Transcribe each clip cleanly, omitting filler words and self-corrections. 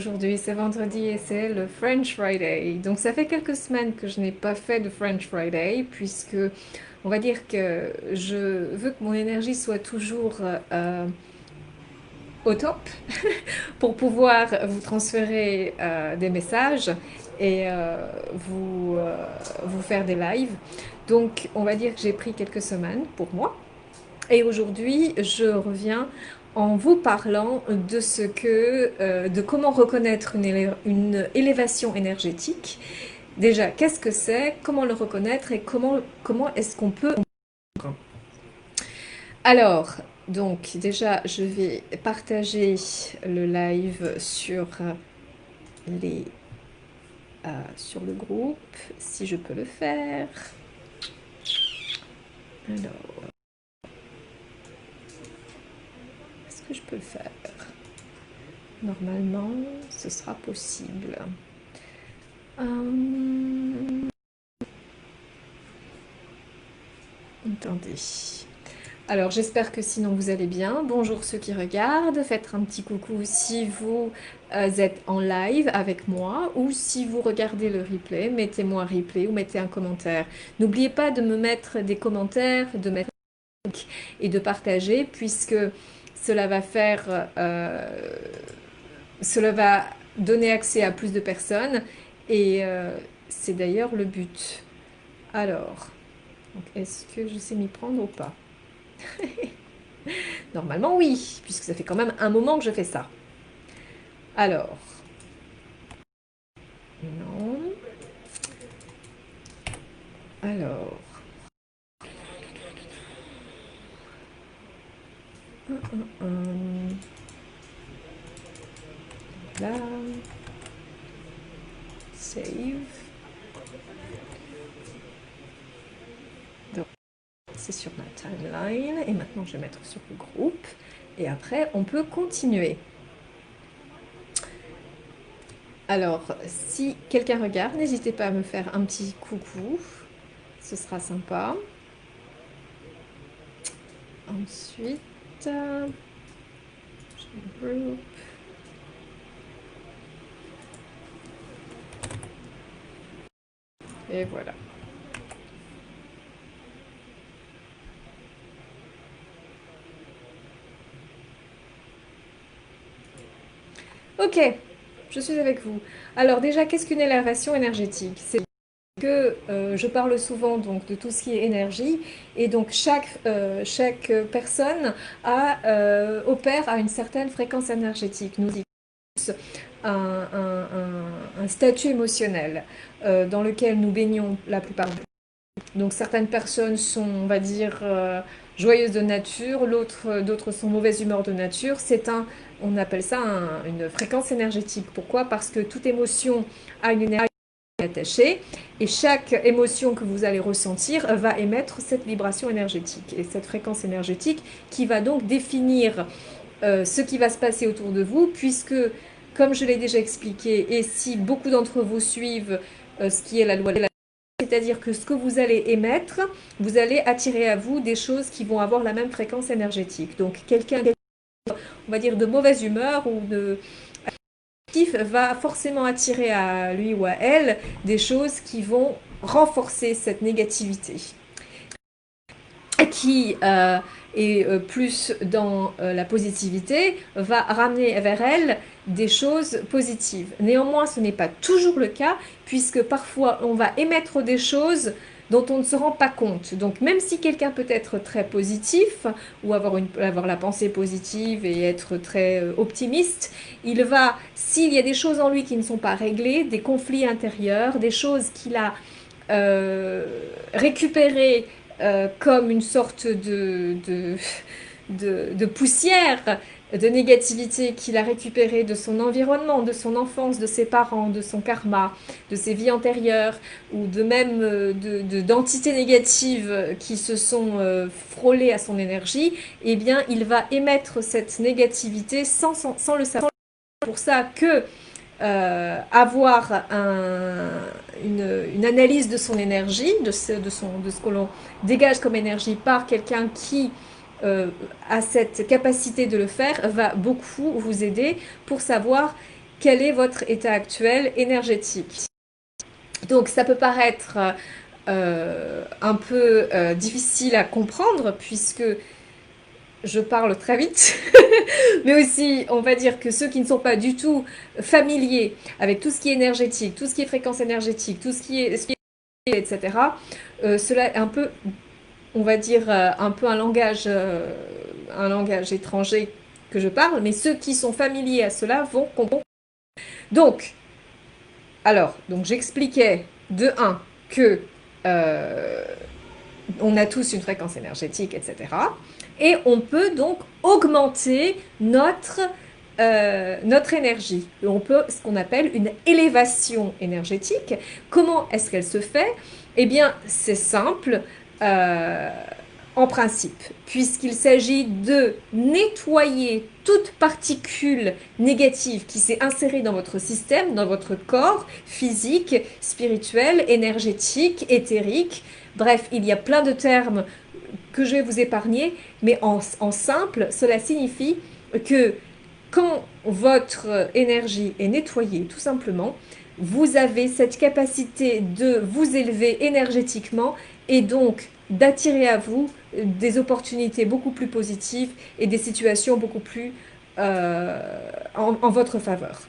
aujourd'hui, c'est vendredi et c'est le French Friday. Donc ça fait quelques semaines que je n'ai pas fait de French Friday puisque on va dire que je veux que mon énergie soit toujours au top pour pouvoir vous transférer des messages et vous faire des lives. Donc on va dire que j'ai pris quelques semaines pour moi. Et aujourd'hui, je reviens en vous parlant de de comment reconnaître une élévation énergétique. Déjà, qu'est-ce que c'est, comment le reconnaître et comment est-ce qu'on peut... Alors, donc déjà, je vais partager le live les, sur le groupe, si je peux le faire. Alors, est-ce que je peux le faire? Normalement, ce sera possible. Attendez. Alors, j'espère que sinon vous allez bien. Bonjour ceux qui regardent. Faites un petit coucou si vous êtes en live avec moi ou si vous regardez le replay. Mettez-moi un replay ou mettez un commentaire. N'oubliez pas de me mettre des commentaires, de mettre un like et de partager puisque cela va cela va donner accès à plus de personnes et c'est d'ailleurs le but. Alors, est-ce que je sais m'y prendre ou pas? Normalement oui, puisque ça fait quand même un moment que je fais ça. Alors, non. Alors, là, save. Donc, c'est sur ma timeline et maintenant je vais mettre sur le groupe et après on peut continuer. Alors, si quelqu'un regarde, n'hésitez pas à me faire un petit coucou, ce sera sympa. Ensuite, group. Et voilà. Ok, je suis avec vous. Alors déjà, qu'est-ce qu'une élévation énergétique? C'est que je parle souvent donc de tout ce qui est énergie et donc chaque personne opère à une certaine fréquence énergétique. Nous avons un statut émotionnel dans lequel nous baignons la plupart du temps. Donc certaines personnes sont, on va dire, joyeuses de nature, d'autres sont mauvaises humeur de nature. On appelle ça une fréquence énergétique. Pourquoi? Parce que toute émotion a une énergie attachée et chaque émotion que vous allez ressentir va émettre cette vibration énergétique et cette fréquence énergétique qui va donc définir ce qui va se passer autour de vous puisque, comme je l'ai déjà expliqué, et si beaucoup d'entre vous suivent ce qui est la loi de la c'est-à-dire que ce que vous allez émettre, vous allez attirer à vous des choses qui vont avoir la même fréquence énergétique. Donc quelqu'un, on va dire, de mauvaise humeur ou de va forcément attirer à lui ou à elle des choses qui vont renforcer cette négativité. Qui est plus dans la positivité, va ramener vers elle des choses positives. Néanmoins, ce n'est pas toujours le cas, puisque parfois on va émettre des choses dont on ne se rend pas compte. Donc même si quelqu'un peut être très positif, ou avoir la pensée positive et être très optimiste, s'il y a des choses en lui qui ne sont pas réglées, des conflits intérieurs, des choses qu'il a récupérées comme une sorte de poussière de négativité qu'il a récupérée de son environnement, de son enfance, de ses parents, de son karma, de ses vies antérieures, ou de même d'entités négatives qui se sont frôlées à son énergie, eh bien, il va émettre cette négativité sans le savoir. C'est pour ça que avoir une analyse de son énergie, de ce que l'on dégage comme énergie par quelqu'un qui a cette capacité de le faire, va beaucoup vous aider pour savoir quel est votre état actuel énergétique. Donc ça peut paraître un peu difficile à comprendre puisque je parle très vite, mais aussi on va dire que ceux qui ne sont pas du tout familiers avec tout ce qui est énergétique, tout ce qui est fréquence énergétique, tout ce qui est etc., cela est un peu, on va dire, un peu un langage étranger que je parle, mais ceux qui sont familiers à cela vont comprendre. Donc, donc j'expliquais de un que euh, on a tous une fréquence énergétique, etc. Et on peut donc augmenter notre énergie. On peut ce qu'on appelle une élévation énergétique. Comment est-ce qu'elle se fait? Eh bien, c'est simple. En principe, puisqu'il s'agit de nettoyer toute particule négative qui s'est insérée dans votre système, dans votre corps physique, spirituel, énergétique, éthérique. Bref, il y a plein de termes que je vais vous épargner, mais en simple, cela signifie que quand votre énergie est nettoyée, tout simplement, vous avez cette capacité de vous élever énergétiquement et donc d'attirer à vous des opportunités beaucoup plus positives et des situations beaucoup plus en votre faveur.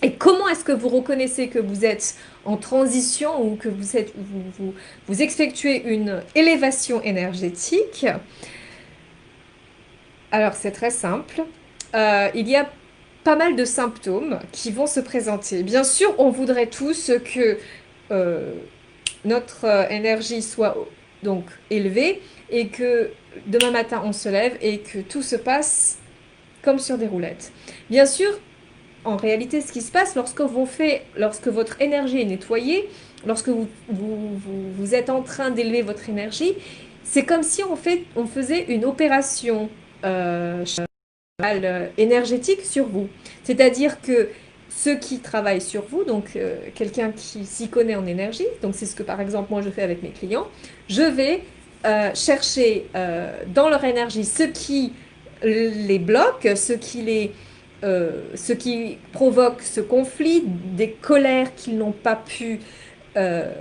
Et comment est-ce que vous reconnaissez que vous êtes en transition ou que vous effectuez une élévation énergétique? Alors c'est très simple. Il y a pas mal de symptômes qui vont se présenter. Bien sûr, on voudrait tous que euh, notre énergie soit donc élevée et que demain matin on se lève et que tout se passe comme sur des roulettes. Bien sûr, en réalité, ce qui se passe lorsque votre énergie est nettoyée, lorsque vous êtes en train d'élever votre énergie, c'est comme si on faisait une opération énergétique sur vous. C'est-à-dire que ceux qui travaillent sur vous, donc quelqu'un qui s'y connaît en énergie, donc c'est ce que par exemple moi je fais avec mes clients, je vais chercher dans leur énergie ce qui les bloque, ce qui provoque ce conflit, des colères qu'ils n'ont pas pu euh,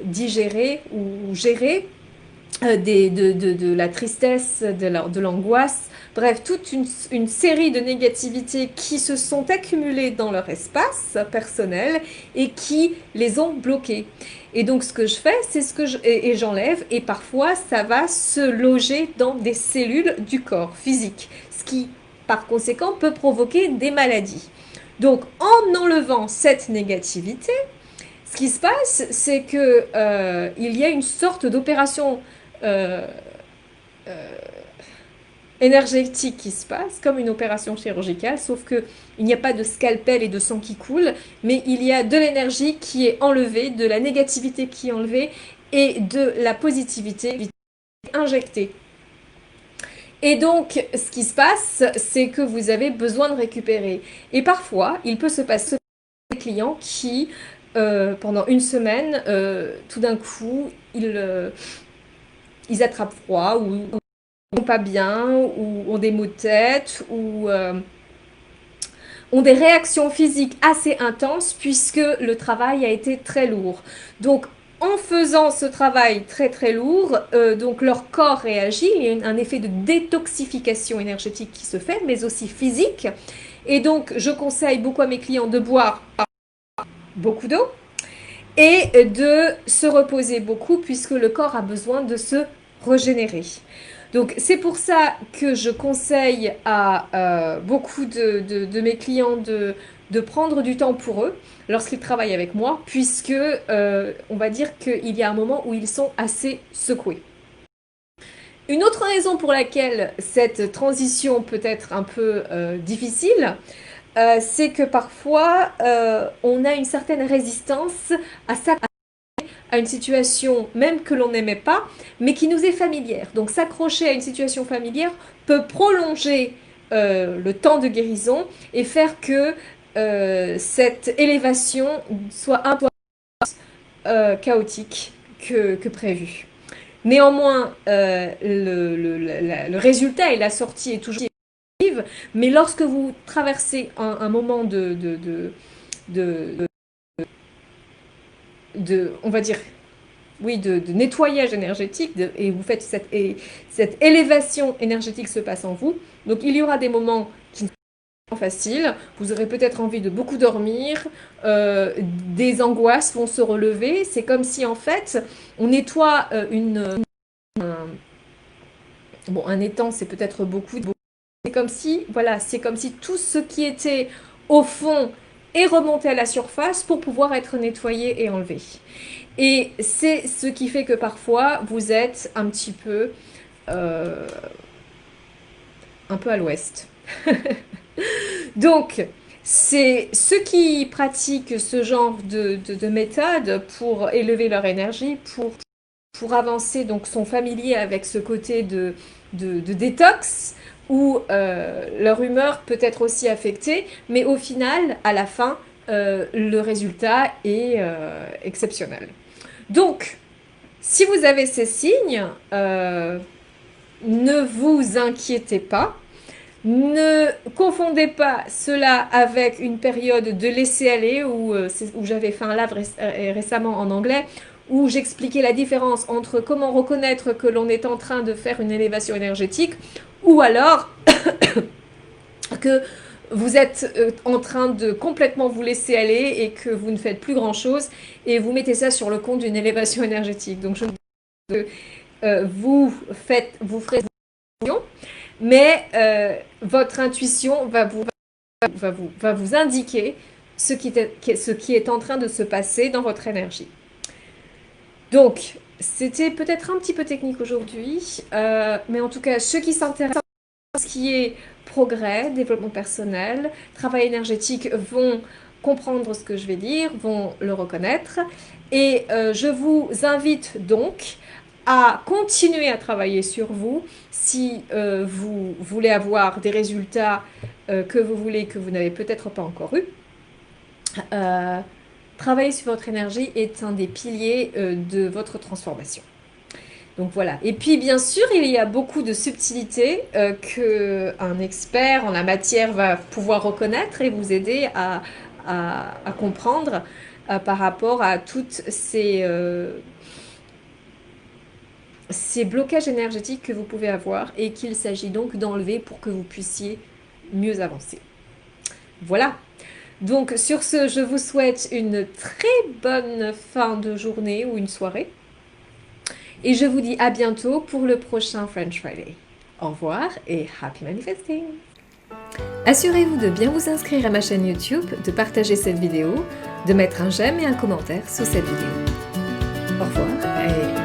digérer ou gérer, de la tristesse, de l'angoisse, bref, toute une série de négativités qui se sont accumulées dans leur espace personnel et qui les ont bloqués. Et donc ce que je fais, c'est et j'enlève, et parfois ça va se loger dans des cellules du corps physique, ce qui par conséquent peut provoquer des maladies. Donc en enlevant cette négativité, ce qui se passe, c'est que il y a une sorte d'opération euh, énergétique qui se passe, comme une opération chirurgicale, sauf que il n'y a pas de scalpel et de sang qui coule, mais il y a de l'énergie qui est enlevée, de la négativité qui est enlevée et de la positivité injectée. Et donc, ce qui se passe, c'est que vous avez besoin de récupérer. Et parfois, il peut se passer des clients qui, pendant une semaine, tout d'un coup, ils attrapent froid ou vont pas bien ou ont des maux de tête ou ont des réactions physiques assez intenses puisque le travail a été très lourd. Donc en faisant ce travail très très lourd, donc leur corps réagit, il y a un effet de détoxification énergétique qui se fait, mais aussi physique. Et donc je conseille beaucoup à mes clients de boire beaucoup d'eau et de se reposer beaucoup puisque le corps a besoin de se régénérer. Donc c'est pour ça que je conseille à beaucoup de mes clients de prendre du temps pour eux lorsqu'ils travaillent avec moi, puisque on va dire qu'il y a un moment où ils sont assez secoués. Une autre raison pour laquelle cette transition peut être un peu difficile, c'est que parfois on a une certaine résistance à à une situation même que l'on n'aimait pas, mais qui nous est familière. Donc s'accrocher à une situation familière peut prolonger le temps de guérison et faire que cette élévation soit un peu chaotique que prévu. Néanmoins, le résultat et la sortie est toujours mais lorsque vous traversez un moment de, on va dire, oui, de nettoyage énergétique, et vous faites cette élévation énergétique se passe en vous, donc il y aura des moments qui ne sont pas faciles, vous aurez peut-être envie de beaucoup dormir, des angoisses vont se relever, c'est comme si en fait on nettoie un étang, c'est peut-être beaucoup. C'est comme si, voilà, c'est comme si tout ce qui était au fond est remonté à la surface pour pouvoir être nettoyé et enlevé. Et c'est ce qui fait que parfois vous êtes un petit peu, à l'ouest. Donc, c'est ceux qui pratiquent ce genre de méthode pour élever leur énergie, pour avancer, donc sont familiers avec ce côté de détox, où leur humeur peut être aussi affectée, mais au final, à la fin, le résultat est exceptionnel. Donc, si vous avez ces signes, ne vous inquiétez pas. Ne confondez pas cela avec une période de laisser-aller où j'avais fait un live récemment en anglais où j'expliquais la différence entre comment reconnaître que l'on est en train de faire une élévation énergétique ou alors que vous êtes en train de complètement vous laisser aller et que vous ne faites plus grand-chose et vous mettez ça sur le compte d'une élévation énergétique. Donc vous ferez mais votre intuition va vous indiquer ce qui est en train de se passer dans votre énergie. Donc, c'était peut-être un petit peu technique aujourd'hui, mais en tout cas, ceux qui s'intéressent à ce qui est progrès, développement personnel, travail énergétique vont comprendre ce que je vais dire, vont le reconnaître. Et je vous invite donc à continuer à travailler sur vous si vous voulez avoir des résultats que vous voulez, que vous n'avez peut-être pas encore eu. Travailler sur votre énergie est un des piliers de votre transformation. Donc voilà. Et puis bien sûr, il y a beaucoup de subtilités qu'un expert en la matière va pouvoir reconnaître et vous aider à comprendre par rapport à toutes ces blocages énergétiques que vous pouvez avoir et qu'il s'agit donc d'enlever pour que vous puissiez mieux avancer. Voilà. Donc sur ce, je vous souhaite une très bonne fin de journée ou une soirée. Et je vous dis à bientôt pour le prochain French Friday. Au revoir et happy manifesting! Assurez-vous de bien vous inscrire à ma chaîne YouTube, de partager cette vidéo, de mettre un j'aime et un commentaire sous cette vidéo. Au revoir et